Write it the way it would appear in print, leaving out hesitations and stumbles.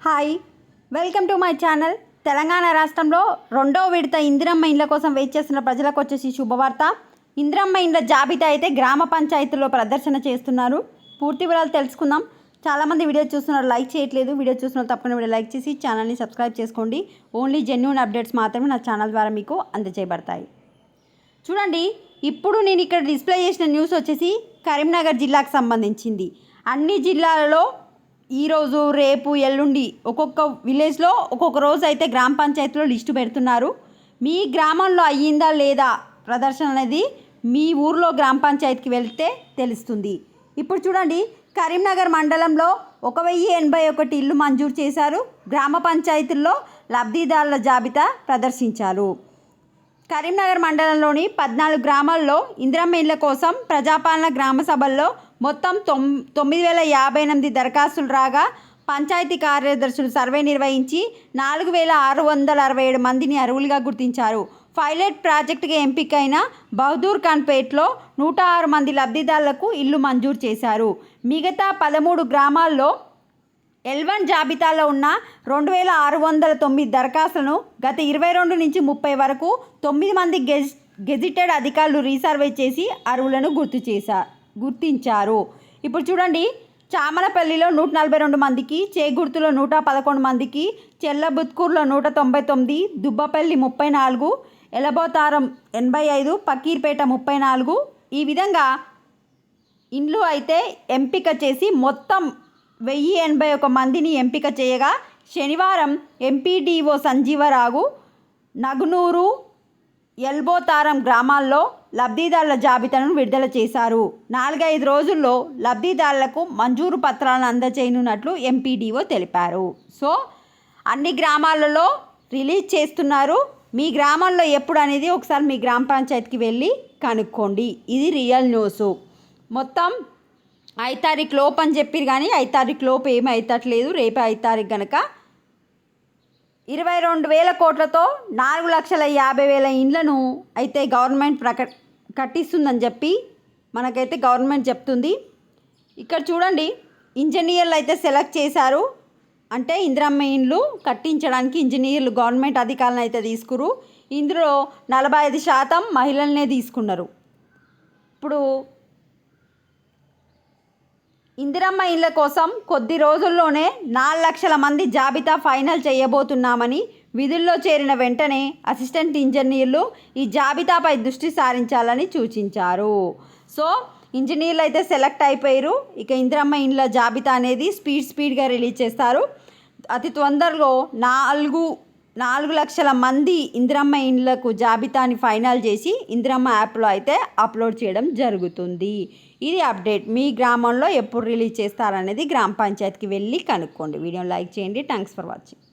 Hi, welcome to my channel. Telangana రాష్ట్రంలో రెండో విడత ఇందిరమ్మ ఇండ్ల కోసం వెయిట్ చేస్తున్న ప్రజలకు వచ్చేసి శుభవార్త. ఇందిరమ్మ ఇండ్ల జాబితా అయితే గ్రామ పంచాయతీలో ప్రదర్శన చేస్తున్నారు. పూర్తి వివరాలు తెలుసుకుందాం. చాలామంది వీడియో చూస్తున్నారు, లైక్ చేయట్లేదు. వీడియో చూస్తున్నారు తప్పకుండా వీడియో లైక్ చేసి ఛానల్ని సబ్స్క్రైబ్ చేసుకోండి. ఓన్లీ జెన్యూన్ అప్డేట్స్ మాత్రమే నా ఛానల్ ద్వారా మీకు అందజేయబడతాయి. చూడండి, ఇప్పుడు నేను ఇక్కడ డిస్ప్లే చేసిన న్యూస్ వచ్చేసి కరీంనగర్ జిల్లాకు సంబంధించింది. అన్ని జిల్లాలలో ఈరోజు, రేపు, ఎల్లుండి ఒక్కొక్క విలేజ్లో ఒక్కొక్క రోజు అయితే గ్రామ పంచాయతీలో లిస్టు పెడుతున్నారు. మీ గ్రామంలో అయ్యిందా లేదా ప్రదర్శన అనేది మీ ఊర్లో గ్రామ పంచాయతీకి వెళ్తే తెలుస్తుంది. ఇప్పుడు చూడండి, కరీంనగర్ మండలంలో 1081 ఇల్లు మంజూరు చేశారు. గ్రామ పంచాయతీల్లో లబ్ధిదారుల జాబితా ప్రదర్శించారు. కరీంనగర్ మండలంలోని 14 గ్రామాల్లో ఇందిరమ్మ ఇళ్ల కోసం ప్రజాపాలన గ్రామ సభల్లో మొత్తం 9058 దరఖాస్తులు రాగా పంచాయతీ కార్యదర్శులు సర్వే నిర్వహించి 4667 మందిని అర్హులుగా గుర్తించారు. పైలట్ ప్రాజెక్టుగా ఎంపికైన బహదూర్ ఖాన్పేట్లో 106 మంది లబ్ధిదారులకు ఇల్లు మంజూరు చేశారు. మిగతా 13 గ్రామాల్లో L1 జాబితాలో ఉన్న 2609 దరఖాస్తులను గత 22 నుంచి 30 వరకు 9 మంది గెజిటెడ్ అధికారులు రీసర్వే చేసి అర్హులను గుర్తించారు. ఇప్పుడు చూడండి, చామలపల్లిలో 142 మందికి, చేగుర్తులో 111 మందికి, చెల్లబుత్కూర్లో 199, దుబ్బపల్లి 34, ఎలబోతారం 85, పకీర్పేట 34 ఈ విధంగా ఇండ్లు అయితే ఎంపిక చేసి మొత్తం 1081 మందిని ఎంపిక చేయగా శనివారం ఎంపీడీఓ సంజీవరావు నగునూరు, ఎల్బోతారం గ్రామాల్లో లబ్ధిదారుల జాబితాను విడుదల చేశారు. 4-5 రోజుల్లో లబ్ధిదారులకు మంజూరు పత్రాలను అందజేయనున్నట్లు ఎంపీడీఓ తెలిపారు. సో అన్ని గ్రామాలలో రిలీజ్ చేస్తున్నారు. మీ గ్రామంలో ఎప్పుడు అనేది ఒకసారి మీ గ్రామ పంచాయతీకి వెళ్ళి కనుక్కోండి. ఇది రియల్ న్యూస్. మొత్తం 5 తారీఖు లోపు అని చెప్పారు, కానీ 5 తారీఖు లోపు ఏమీ అవుతట్లేదు. రేపు 5 తారీఖు కనుక 22,000 కోట్లతో 4,50,000 ఇండ్లను అయితే గవర్నమెంట్ కట్టిస్తుందని చెప్పి మనకైతే గవర్నమెంట్ చెప్తుంది. ఇక్కడ చూడండి, ఇంజనీర్లు అయితే సెలెక్ట్ చేశారు. అంటే ఇందిరమ్మ ఇండ్లు కట్టించడానికి ఇంజనీర్లు గవర్నమెంట్ అధికారులను అయితే తీసుకురు. ఇందులో 45% మహిళలనే తీసుకున్నారు. ఇప్పుడు ఇందిరమ్మ ఇళ్ల కోసం కొద్ది రోజుల్లోనే 4 లక్షల మంది జాబితా ఫైనల్ చేయబోతున్నామని, విధుల్లో చేరిన వెంటనే అసిస్టెంట్ ఇంజనీర్లు ఈ జాబితాపై దృష్టి సారించాలని సూచించారు. సో ఇంజనీర్లు అయితే సెలెక్ట్ అయిపోయారు. ఇక ఇందిరమ్మ ఇండ్ల జాబితా అనేది స్పీడ్గా రిలీజ్ చేస్తారు. అతి తొందరలో 4 లక్షల మంది ఇందిరమ్మ ఇండ్లకు జాబితాని ఫైనల్ చేసి ఇందిరమ్మ యాప్లో అయితే అప్లోడ్ చేయడం జరుగుతుంది. ఇది అప్డేట్. మీ గ్రామంలో ఎప్పుడు రిలీజ్ చేస్తారనేది గ్రామ పంచాయతీకి వెళ్ళి కనుక్కోండి. వీడియోని లైక్ చేయండి. Thanks for watching.